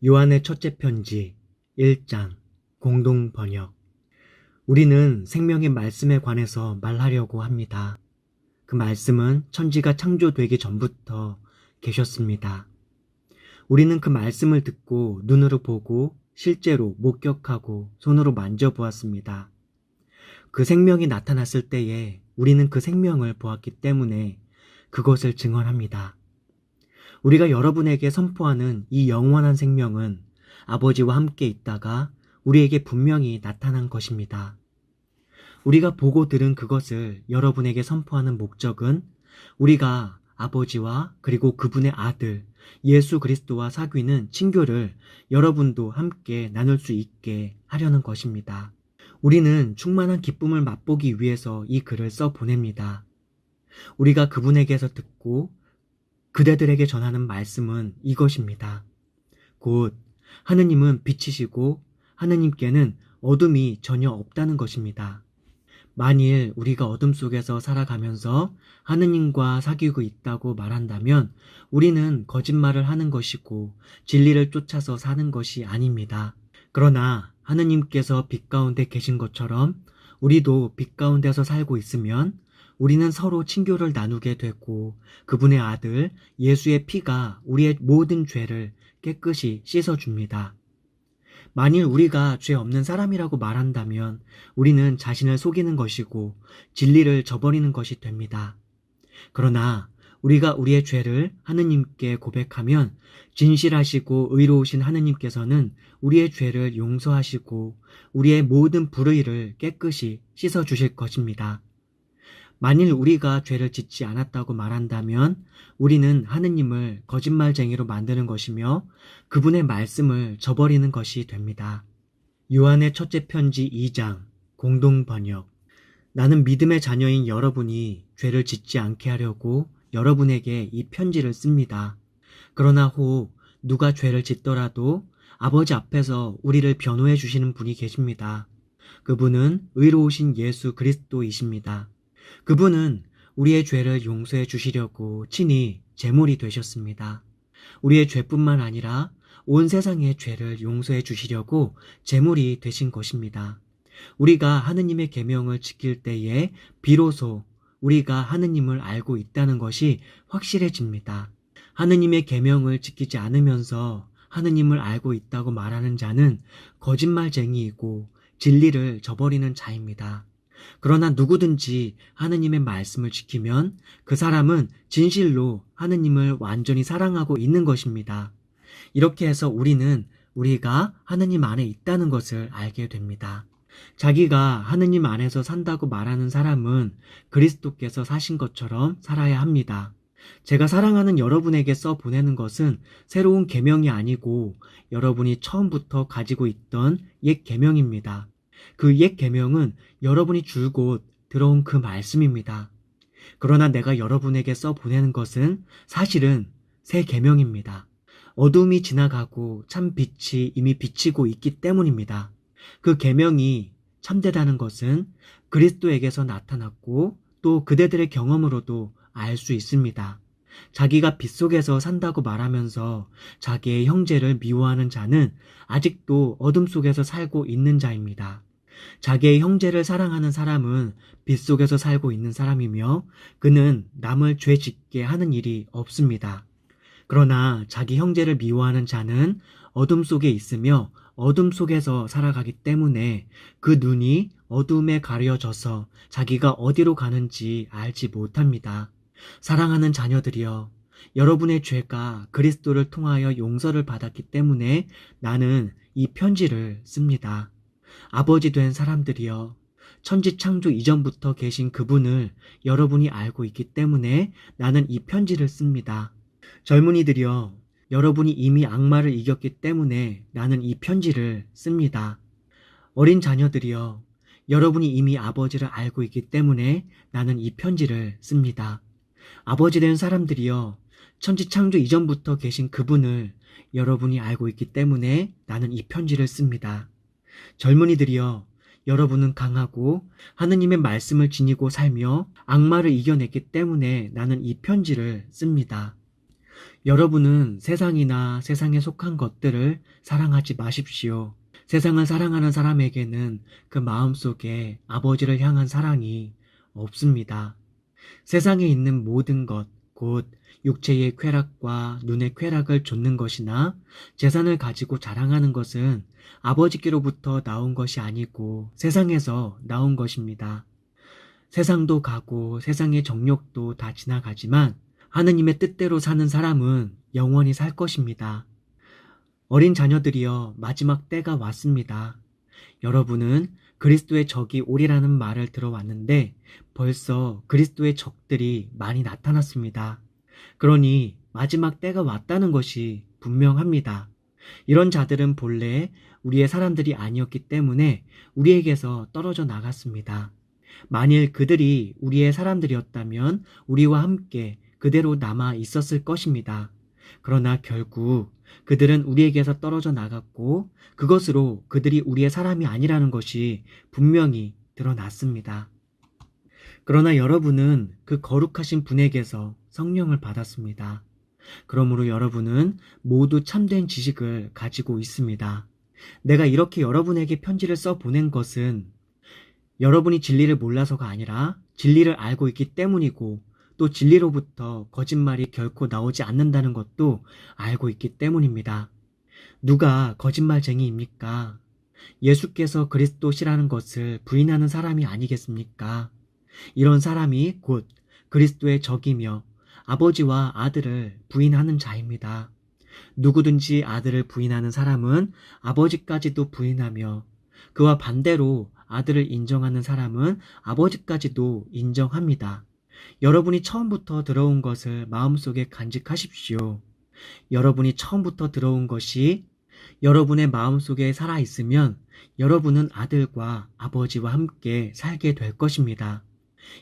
요한의 첫째 편지 1장 공동 번역. 우리는 생명의 말씀에 관해서 말하려고 합니다. 그 말씀은 천지가 창조되기 전부터 계셨습니다. 우리는 그 말씀을 듣고 눈으로 보고 실제로 목격하고 손으로 만져보았습니다. 그 생명이 나타났을 때에 우리는 그 생명을 보았기 때문에 그것을 증언합니다. 우리가 여러분에게 선포하는 이 영원한 생명은 아버지와 함께 있다가 우리에게 분명히 나타난 것입니다. 우리가 보고 들은 그것을 여러분에게 선포하는 목적은 우리가 아버지와 그리고 그분의 아들 예수 그리스도와 사귀는 친교를 여러분도 함께 나눌 수 있게 하려는 것입니다. 우리는 충만한 기쁨을 맛보기 위해서 이 글을 써 보냅니다. 우리가 그분에게서 듣고 그대들에게 전하는 말씀은 이것입니다. 곧 하느님은 빛이시고 하느님께는 어둠이 전혀 없다는 것입니다. 만일 우리가 어둠 속에서 살아가면서 하느님과 사귀고 있다고 말한다면 우리는 거짓말을 하는 것이고 진리를 쫓아서 사는 것이 아닙니다. 그러나 하느님께서 빛 가운데 계신 것처럼 우리도 빛 가운데서 살고 있으면 우리는 서로 친교를 나누게 되고 그분의 아들 예수의 피가 우리의 모든 죄를 깨끗이 씻어줍니다. 만일 우리가 죄 없는 사람이라고 말한다면 우리는 자신을 속이는 것이고 진리를 저버리는 것이 됩니다. 그러나 우리가 우리의 죄를 하느님께 고백하면 진실하시고 의로우신 하느님께서는 우리의 죄를 용서하시고 우리의 모든 불의를 깨끗이 씻어주실 것입니다. 만일 우리가 죄를 짓지 않았다고 말한다면 우리는 하느님을 거짓말쟁이로 만드는 것이며 그분의 말씀을 저버리는 것이 됩니다. 요한의 첫째 편지 2장 공동 번역. 나는 믿음의 자녀인 여러분이 죄를 짓지 않게 하려고 여러분에게 이 편지를 씁니다. 그러나 혹 누가 죄를 짓더라도 아버지 앞에서 우리를 변호해 주시는 분이 계십니다. 그분은 의로우신 예수 그리스도이십니다. 그분은 우리의 죄를 용서해 주시려고 친히 제물이 되셨습니다. 우리의 죄뿐만 아니라 온 세상의 죄를 용서해 주시려고 제물이 되신 것입니다. 우리가 하느님의 계명을 지킬 때에 비로소 우리가 하느님을 알고 있다는 것이 확실해집니다. 하느님의 계명을 지키지 않으면서 하느님을 알고 있다고 말하는 자는 거짓말쟁이이고 진리를 저버리는 자입니다. 그러나 누구든지 하느님의 말씀을 지키면 그 사람은 진실로 하느님을 완전히 사랑하고 있는 것입니다. 이렇게 해서 우리가 하느님 안에 있다는 것을 알게 됩니다. 자기가 하느님 안에서 산다고 말하는 사람은 그리스도께서 사신 것처럼 살아야 합니다. 제가 사랑하는 여러분에게 써 보내는 것은 새로운 계명이 아니고 여러분이 처음부터 가지고 있던 옛 계명입니다. 그 옛 계명은 여러분이 줄곧 들어온 그 말씀입니다. 그러나 내가 여러분에게 써 보내는 것은 사실은 새 계명입니다. 어둠이 지나가고 참 빛이 이미 비치고 있기 때문입니다. 그 계명이 참되다는 것은 그리스도에게서 나타났고 또 그대들의 경험으로도 알 수 있습니다. 자기가 빛 속에서 산다고 말하면서 자기의 형제를 미워하는 자는 아직도 어둠 속에서 살고 있는 자입니다. 자기의 형제를 사랑하는 사람은 빛 속에서 살고 있는 사람이며 그는 남을 죄 짓게 하는 일이 없습니다. 그러나 자기 형제를 미워하는 자는 어둠 속에 있으며 어둠 속에서 살아가기 때문에 그 눈이 어둠에 가려져서 자기가 어디로 가는지 알지 못합니다. 사랑하는 자녀들이여, 여러분의 죄가 그리스도를 통하여 용서를 받았기 때문에 나는 이 편지를 씁니다. 아버지 된 사람들이여, 천지 창조 이전부터 계신 그분을 여러분이 알고 있기 때문에 나는 이 편지를 씁니다. 젊은이들이여, 여러분이 이미 악마를 이겼기 때문에 나는 이 편지를 씁니다. 어린 자녀들이여, 여러분이 이미 아버지를 알고 있기 때문에 나는 이 편지를 씁니다. 아버지 된 사람들이여, 천지 창조 이전부터 계신 그분을 여러분이 알고 있기 때문에 나는 이 편지를 씁니다. 젊은이들이여, 여러분은 강하고 하느님의 말씀을 지니고 살며 악마를 이겨냈기 때문에 나는 이 편지를 씁니다. 여러분은 세상이나 세상에 속한 것들을 사랑하지 마십시오. 세상을 사랑하는 사람에게는 그 마음속에 아버지를 향한 사랑이 없습니다. 세상에 있는 모든 것, 곧 육체의 쾌락과 눈의 쾌락을 좇는 것이나 재산을 가지고 자랑하는 것은 아버지께로부터 나온 것이 아니고 세상에서 나온 것입니다. 세상도 가고 세상의 정욕도 다 지나가지만 하느님의 뜻대로 사는 사람은 영원히 살 것입니다. 어린 자녀들이여, 마지막 때가 왔습니다. 여러분은 그리스도의 적이 오리라는 말을 들어왔는데 벌써 그리스도의 적들이 많이 나타났습니다. 그러니 마지막 때가 왔다는 것이 분명합니다. 이런 자들은 본래 우리의 사람들이 아니었기 때문에 우리에게서 떨어져 나갔습니다. 만일 그들이 우리의 사람들이었다면 우리와 함께 그대로 남아 있었을 것입니다. 그러나 결국 그들은 우리에게서 떨어져 나갔고 그것으로 그들이 우리의 사람이 아니라는 것이 분명히 드러났습니다. 그러나 여러분은 그 거룩하신 분에게서 성령을 받았습니다. 그러므로 여러분은 모두 참된 지식을 가지고 있습니다. 내가 이렇게 여러분에게 편지를 써 보낸 것은 여러분이 진리를 몰라서가 아니라 진리를 알고 있기 때문이고 또 진리로부터 거짓말이 결코 나오지 않는다는 것도 알고 있기 때문입니다. 누가 거짓말쟁이입니까? 예수께서 그리스도시라는 것을 부인하는 사람이 아니겠습니까? 이런 사람이 곧 그리스도의 적이며 아버지와 아들을 부인하는 자입니다. 누구든지 아들을 부인하는 사람은 아버지까지도 부인하며 그와 반대로 아들을 인정하는 사람은 아버지까지도 인정합니다. 여러분이 처음부터 들어온 것을 마음속에 간직하십시오. 여러분이 처음부터 들어온 것이 여러분의 마음속에 살아있으면 여러분은 아들과 아버지와 함께 살게 될 것입니다.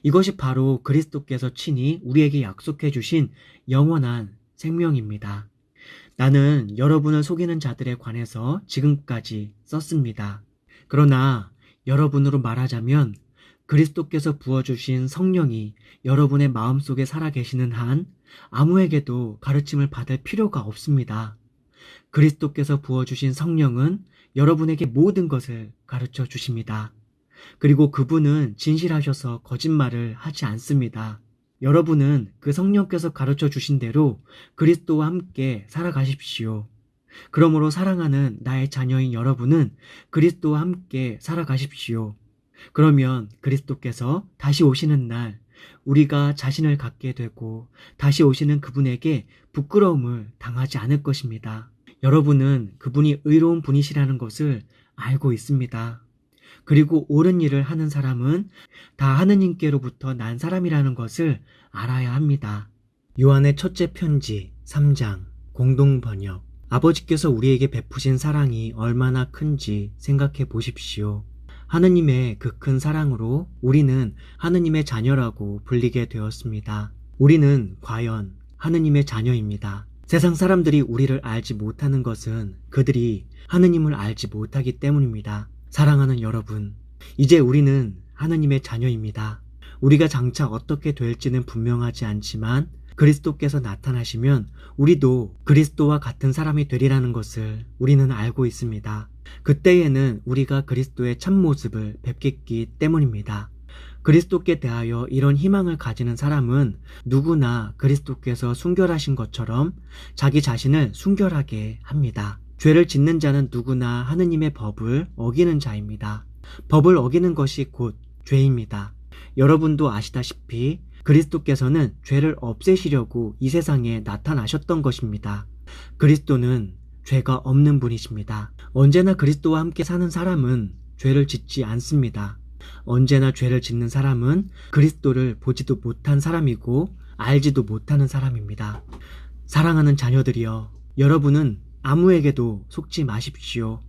이것이 바로 그리스도께서 친히 우리에게 약속해 주신 영원한 생명입니다. 나는 여러분을 속이는 자들에 관해서 지금까지 썼습니다. 그러나 여러분으로 말하자면 그리스도께서 부어주신 성령이 여러분의 마음속에 살아계시는 한 아무에게도 가르침을 받을 필요가 없습니다. 그리스도께서 부어주신 성령은 여러분에게 모든 것을 가르쳐 주십니다. 그리고 그분은 진실하셔서 거짓말을 하지 않습니다. 여러분은 그 성령께서 가르쳐 주신 대로 그리스도와 함께 살아가십시오. 그러므로 사랑하는 나의 자녀인 여러분은 그리스도와 함께 살아가십시오. 그러면 그리스도께서 다시 오시는 날 우리가 자신을 갖게 되고 다시 오시는 그분에게 부끄러움을 당하지 않을 것입니다. 여러분은 그분이 의로운 분이시라는 것을 알고 있습니다. 그리고 옳은 일을 하는 사람은 다 하느님께로부터 난 사람이라는 것을 알아야 합니다. 요한의 첫째 편지 3장 공동 번역. 아버지께서 우리에게 베푸신 사랑이 얼마나 큰지 생각해 보십시오. 하느님의 그 큰 사랑으로 우리는 하느님의 자녀라고 불리게 되었습니다. 우리는 과연 하느님의 자녀입니다. 세상 사람들이 우리를 알지 못하는 것은 그들이 하느님을 알지 못하기 때문입니다. 사랑하는 여러분, 이제 우리는 하느님의 자녀입니다. 우리가 장차 어떻게 될지는 분명하지 않지만 그리스도께서 나타나시면 우리도 그리스도와 같은 사람이 되리라는 것을 우리는 알고 있습니다. 그때에는 우리가 그리스도의 참모습을 뵙겠기 때문입니다. 그리스도께 대하여 이런 희망을 가지는 사람은 누구나 그리스도께서 순결하신 것처럼 자기 자신을 순결하게 합니다. 죄를 짓는 자는 누구나 하느님의 법을 어기는 자입니다. 법을 어기는 것이 곧 죄입니다. 여러분도 아시다시피 그리스도께서는 죄를 없애시려고 이 세상에 나타나셨던 것입니다. 그리스도는 죄가 없는 분이십니다. 언제나 그리스도와 함께 사는 사람은 죄를 짓지 않습니다. 언제나 죄를 짓는 사람은 그리스도를 보지도 못한 사람이고 알지도 못하는 사람입니다. 사랑하는 자녀들이여, 여러분은 아무에게도 속지 마십시오.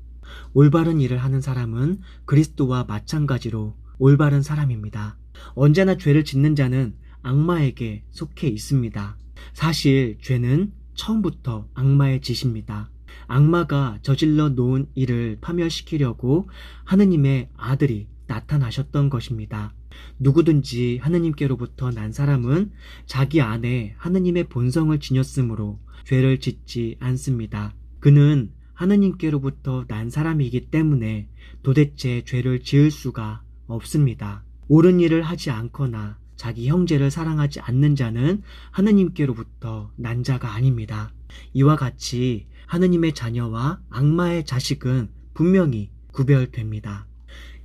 올바른 일을 하는 사람은 그리스도와 마찬가지로 올바른 사람입니다. 언제나 죄를 짓는 자는 악마에게 속해 있습니다. 사실 죄는 처음부터 악마의 짓입니다. 악마가 저질러 놓은 일을 파멸시키려고 하느님의 아들이 나타나셨던 것입니다. 누구든지 하느님께로부터 난 사람은 자기 안에 하느님의 본성을 지녔으므로 죄를 짓지 않습니다. 그는 하느님께로부터 난 사람이기 때문에 도대체 죄를 지을 수가 없습니다. 옳은 일을 하지 않거나 자기 형제를 사랑하지 않는 자는 하느님께로부터 난 자가 아닙니다. 이와 같이 하느님의 자녀와 악마의 자식은 분명히 구별됩니다.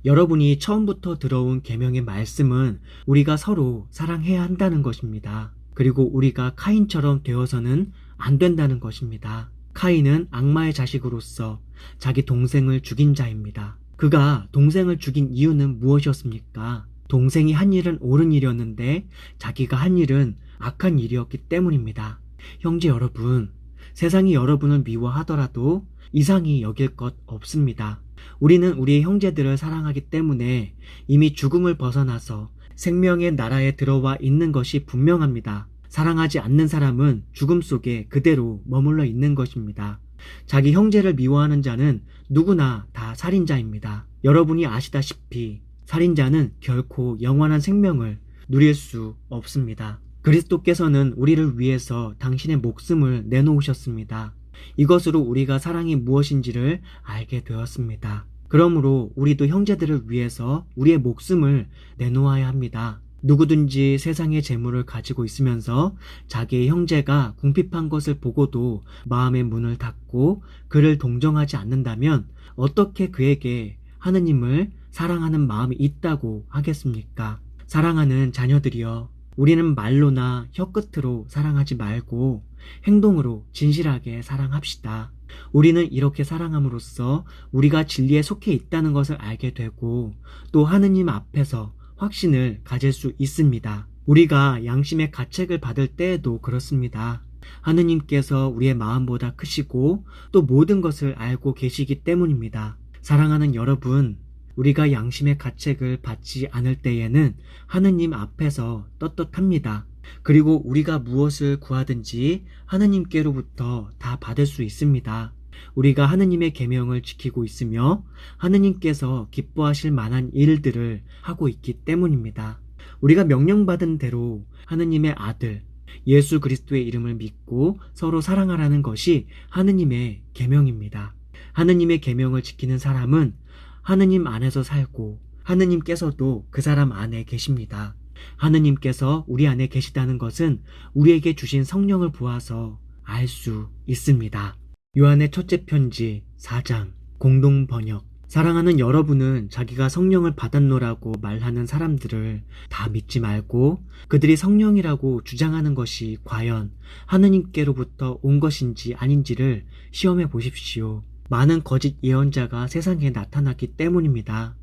여러분이 처음부터 들어온 계명의 말씀은 우리가 서로 사랑해야 한다는 것입니다. 그리고 우리가 카인처럼 되어서는 안 된다는 것입니다. 카인은 악마의 자식으로서 자기 동생을 죽인 자입니다. 그가 동생을 죽인 이유는 무엇이었습니까? 동생이 한 일은 옳은 일이었는데 자기가 한 일은 악한 일이었기 때문입니다. 형제 여러분, 세상이 여러분을 미워하더라도 이상히 여길 것 없습니다. 우리는 우리의 형제들을 사랑하기 때문에 이미 죽음을 벗어나서 생명의 나라에 들어와 있는 것이 분명합니다. 사랑하지 않는 사람은 죽음 속에 그대로 머물러 있는 것입니다. 자기 형제를 미워하는 자는 누구나 다 살인자입니다. 여러분이 아시다시피 살인자는 결코 영원한 생명을 누릴 수 없습니다. 그리스도께서는 우리를 위해서 당신의 목숨을 내놓으셨습니다. 이것으로 우리가 사랑이 무엇인지를 알게 되었습니다. 그러므로 우리도 형제들을 위해서 우리의 목숨을 내놓아야 합니다. 누구든지 세상의 재물을 가지고 있으면서 자기의 형제가 궁핍한 것을 보고도 마음의 문을 닫고 그를 동정하지 않는다면 어떻게 그에게 하느님을 사랑하는 마음이 있다고 하겠습니까? 사랑하는 자녀들이여, 우리는 말로나 혀끝으로 사랑하지 말고 행동으로 진실하게 사랑합시다. 우리는 이렇게 사랑함으로써 우리가 진리에 속해 있다는 것을 알게 되고 또 하느님 앞에서 확신을 가질 수 있습니다. 우리가 양심의 가책을 받을 때에도 그렇습니다. 하느님께서 우리의 마음보다 크시고 또 모든 것을 알고 계시기 때문입니다. 사랑하는 여러분, 우리가 양심의 가책을 받지 않을 때에는 하느님 앞에서 떳떳합니다. 그리고 우리가 무엇을 구하든지 하느님께로부터 다 받을 수 있습니다. 우리가 하느님의 계명을 지키고 있으며 하느님께서 기뻐하실 만한 일들을 하고 있기 때문입니다. 우리가 명령받은 대로 하느님의 아들 예수 그리스도의 이름을 믿고 서로 사랑하라는 것이 하느님의 계명입니다. 하느님의 계명을 지키는 사람은 하느님 안에서 살고 하느님께서도 그 사람 안에 계십니다. 하느님께서 우리 안에 계시다는 것은 우리에게 주신 성령을 보아서 알 수 있습니다. 요한의 첫째 편지 4장 공동 번역. 사랑하는 여러분은 자기가 성령을 받았노라고 말하는 사람들을 다 믿지 말고 그들이 성령이라고 주장하는 것이 과연 하느님께로부터 온 것인지 아닌지를 시험해 보십시오. 많은 거짓 예언자가 세상에 나타났기 때문입니다.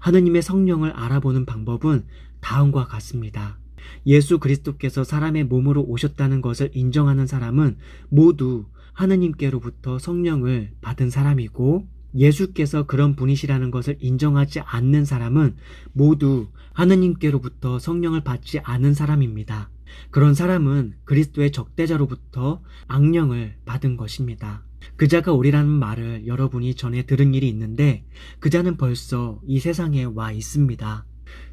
하느님의 성령을 알아보는 방법은 다음과 같습니다. 예수 그리스도께서 사람의 몸으로 오셨다는 것을 인정하는 사람은 모두 하느님께로부터 성령을 받은 사람이고 예수께서 그런 분이시라는 것을 인정하지 않는 사람은 모두 하느님께로부터 성령을 받지 않은 사람입니다. 그런 사람은 그리스도의 적대자로부터 악령을 받은 것입니다. 그자가 오리라는 말을 여러분이 전에 들은 일이 있는데 그자는 벌써 이 세상에 와 있습니다.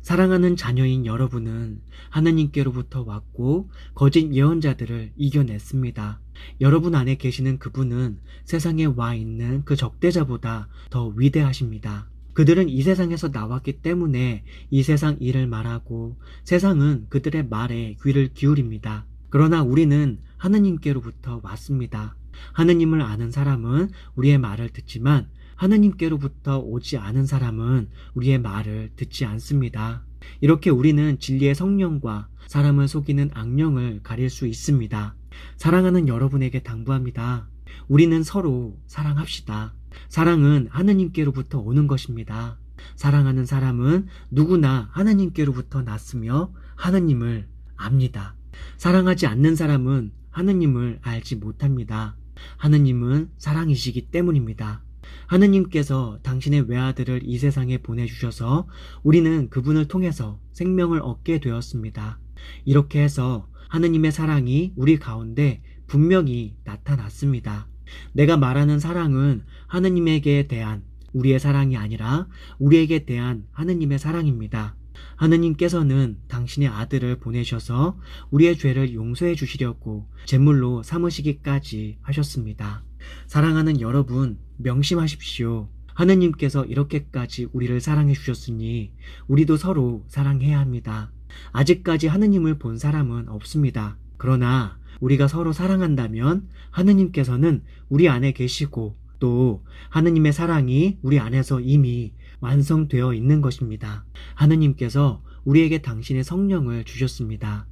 사랑하는 자녀인 여러분은 하느님께로부터 왔고 거짓 예언자들을 이겨냈습니다. 여러분 안에 계시는 그분은 세상에 와 있는 그 적대자보다 더 위대하십니다. 그들은 이 세상에서 나왔기 때문에 이 세상 일을 말하고 세상은 그들의 말에 귀를 기울입니다. 그러나 우리는 하느님께로부터 왔습니다. 하느님을 아는 사람은 우리의 말을 듣지만 하느님께로부터 오지 않은 사람은 우리의 말을 듣지 않습니다. 이렇게 우리는 진리의 성령과 사람을 속이는 악령을 가릴 수 있습니다. 사랑하는 여러분에게 당부합니다. 우리는 서로 사랑합시다. 사랑은 하느님께로부터 오는 것입니다. 사랑하는 사람은 누구나 하느님께로부터 났으며 하느님을 압니다. 사랑하지 않는 사람은 하느님을 알지 못합니다. 하느님은 사랑이시기 때문입니다. 하느님께서 당신의 외아들을 이 세상에 보내주셔서 우리는 그분을 통해서 생명을 얻게 되었습니다. 이렇게 해서 하느님의 사랑이 우리 가운데 분명히 나타났습니다. 내가 말하는 사랑은 하느님에게 대한 우리의 사랑이 아니라 우리에게 대한 하느님의 사랑입니다. 하느님께서는 당신의 아들을 보내셔서 우리의 죄를 용서해 주시려고 제물로 삼으시기까지 하셨습니다. 사랑하는 여러분, 명심하십시오. 하느님께서 이렇게까지 우리를 사랑해 주셨으니 우리도 서로 사랑해야 합니다. 아직까지 하느님을 본 사람은 없습니다. 그러나 우리가 서로 사랑한다면 하느님께서는 우리 안에 계시고 또 하느님의 사랑이 우리 안에서 이미 완성되어 있는 것입니다. 하느님께서 우리에게 당신의 성령을 주셨습니다.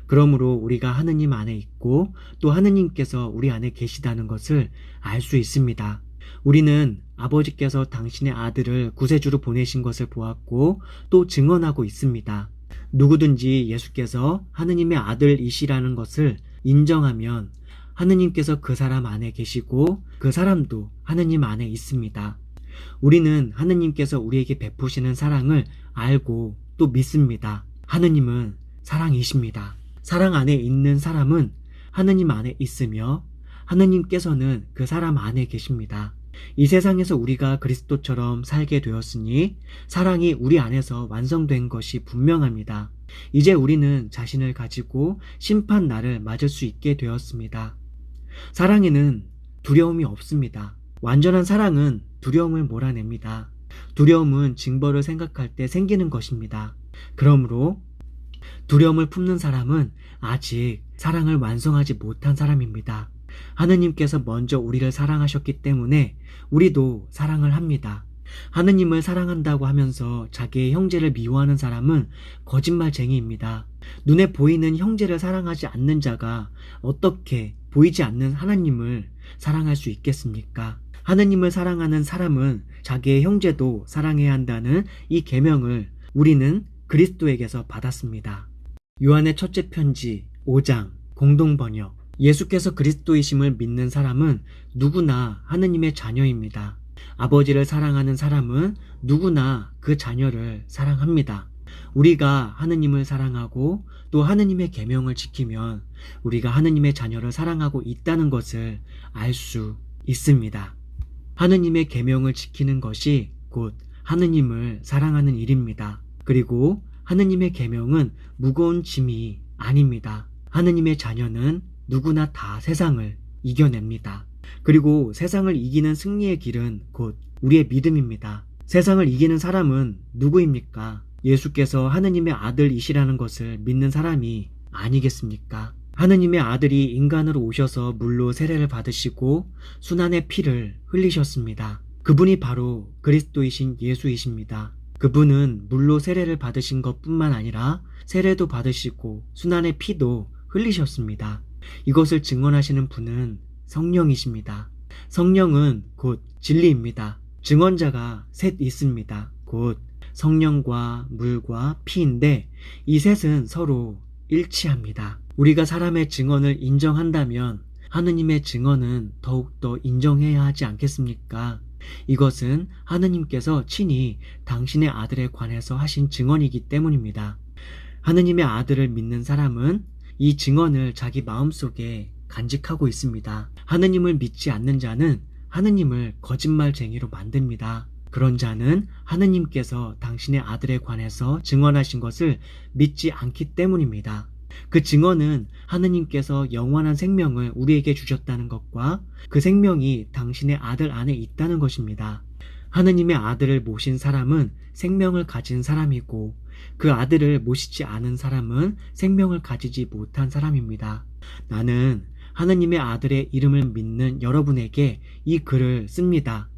그러므로 우리가 하느님 안에 있고 또 하느님께서 우리 안에 계시다는 것을 알 수 있습니다. 우리는 아버지께서 당신의 아들을 구세주로 보내신 것을 보았고 또 증언하고 있습니다. 누구든지 예수께서 하느님의 아들이시라는 것을 인정하면 하느님께서 그 사람 안에 계시고 그 사람도 하느님 안에 있습니다. 우리는 하느님께서 우리에게 베푸시는 사랑을 알고 또 믿습니다. 하느님은 사랑이십니다. 사랑 안에 있는 사람은 하느님 안에 있으며 하느님께서는 그 사람 안에 계십니다. 이 세상에서 우리가 그리스도처럼 살게 되었으니 사랑이 우리 안에서 완성된 것이 분명합니다. 이제 우리는 자신을 가지고 심판 날을 맞을 수 있게 되었습니다. 사랑에는 두려움이 없습니다. 완전한 사랑은 두려움을 몰아냅니다. 두려움은 징벌을 생각할 때 생기는 것입니다. 그러므로 두려움을 품는 사람은 아직 사랑을 완성하지 못한 사람입니다. 하느님께서 먼저 우리를 사랑하셨기 때문에 우리도 사랑을 합니다. 하느님을 사랑한다고 하면서 자기의 형제를 미워하는 사람은 거짓말쟁이입니다. 눈에 보이는 형제를 사랑하지 않는 자가 어떻게 보이지 않는 하나님을 사랑할 수 있겠습니까? 하느님을 사랑하는 사람은 자기의 형제도 사랑해야 한다는 이 계명을 우리는 그리스도에게서 받았습니다. 요한의 첫째 편지 5장 공동번역. 예수께서 그리스도이심을 믿는 사람은 누구나 하느님의 자녀입니다. 아버지를 사랑하는 사람은 누구나 그 자녀를 사랑합니다. 우리가 하느님을 사랑하고 또 하느님의 계명을 지키면 우리가 하느님의 자녀를 사랑하고 있다는 것을 알 수 있습니다. 하느님의 계명을 지키는 것이 곧 하느님을 사랑하는 일입니다. 그리고 하느님의 계명은 무거운 짐이 아닙니다. 하느님의 자녀는 누구나 다 세상을 이겨냅니다. 그리고 세상을 이기는 승리의 길은 곧 우리의 믿음입니다. 세상을 이기는 사람은 누구입니까? 예수께서 하느님의 아들이시라는 것을 믿는 사람이 아니겠습니까? 하느님의 아들이 인간으로 오셔서 물로 세례를 받으시고 순환의 피를 흘리셨습니다. 그분이 바로 그리스도이신 예수이십니다. 그분은 물로 세례를 받으신 것뿐만 아니라 세례도 받으시고 순환의 피도 흘리셨습니다. 이것을 증언하시는 분은 성령이십니다. 성령은 곧 진리입니다. 증언자가 셋 있습니다. 곧 성령과 물과 피인데 이 셋은 서로 일치합니다. 우리가 사람의 증언을 인정한다면 하느님의 증언은 더욱더 인정해야 하지 않겠습니까? 이것은 하느님께서 친히 당신의 아들에 관해서 하신 증언이기 때문입니다. 하느님의 아들을 믿는 사람은 이 증언을 자기 마음속에 간직하고 있습니다. 하느님을 믿지 않는 자는 하느님을 거짓말쟁이로 만듭니다. 그런 자는 하느님께서 당신의 아들에 관해서 증언하신 것을 믿지 않기 때문입니다. 그 증언은 하느님께서 영원한 생명을 우리에게 주셨다는 것과 그 생명이 당신의 아들 안에 있다는 것입니다. 하느님의 아들을 모신 사람은 생명을 가진 사람이고 그 아들을 모시지 않은 사람은 생명을 가지지 못한 사람입니다. 나는 하느님의 아들의 이름을 믿는 여러분에게 이 글을 씁니다.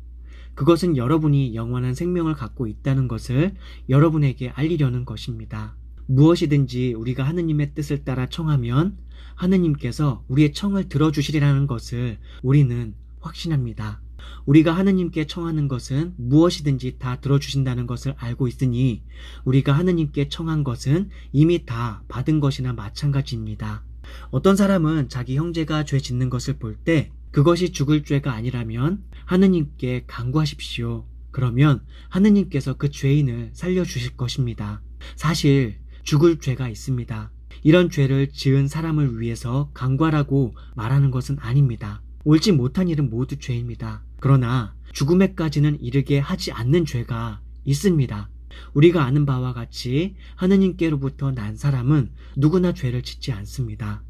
그것은 여러분이 영원한 생명을 갖고 있다는 것을 여러분에게 알리려는 것입니다. 무엇이든지 우리가 하느님의 뜻을 따라 청하면 하느님께서 우리의 청을 들어주시리라는 것을 우리는 확신합니다. 우리가 하느님께 청하는 것은 무엇이든지 다 들어주신다는 것을 알고 있으니 우리가 하느님께 청한 것은 이미 다 받은 것이나 마찬가지입니다. 어떤 사람은 자기 형제가 죄 짓는 것을 볼 때 그것이 죽을 죄가 아니라면 하느님께 간구하십시오. 그러면 하느님께서 그 죄인을 살려주실 것입니다. 사실 죽을 죄가 있습니다. 이런 죄를 지은 사람을 위해서 간구하라고 말하는 것은 아닙니다. 옳지 못한 일은 모두 죄입니다. 그러나 죽음에까지는 이르게 하지 않는 죄가 있습니다. 우리가 아는 바와 같이 하느님께로부터 난 사람은 누구나 죄를 짓지 않습니다.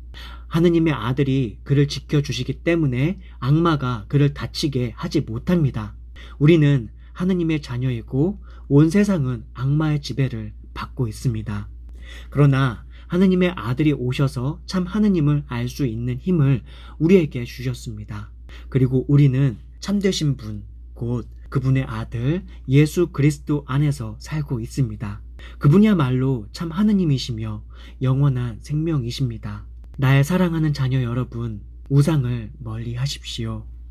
하느님의 아들이 그를 지켜주시기 때문에 악마가 그를 다치게 하지 못합니다. 우리는 하느님의 자녀이고 온 세상은 악마의 지배를 받고 있습니다. 그러나 하느님의 아들이 오셔서 참 하느님을 알 수 있는 힘을 우리에게 주셨습니다. 그리고 우리는 참되신 분, 곧 그분의 아들 예수 그리스도 안에서 살고 있습니다. 그분이야말로 참 하느님이시며 영원한 생명이십니다. 나의 사랑하는 자녀 여러분, 우상을 멀리 하십시오.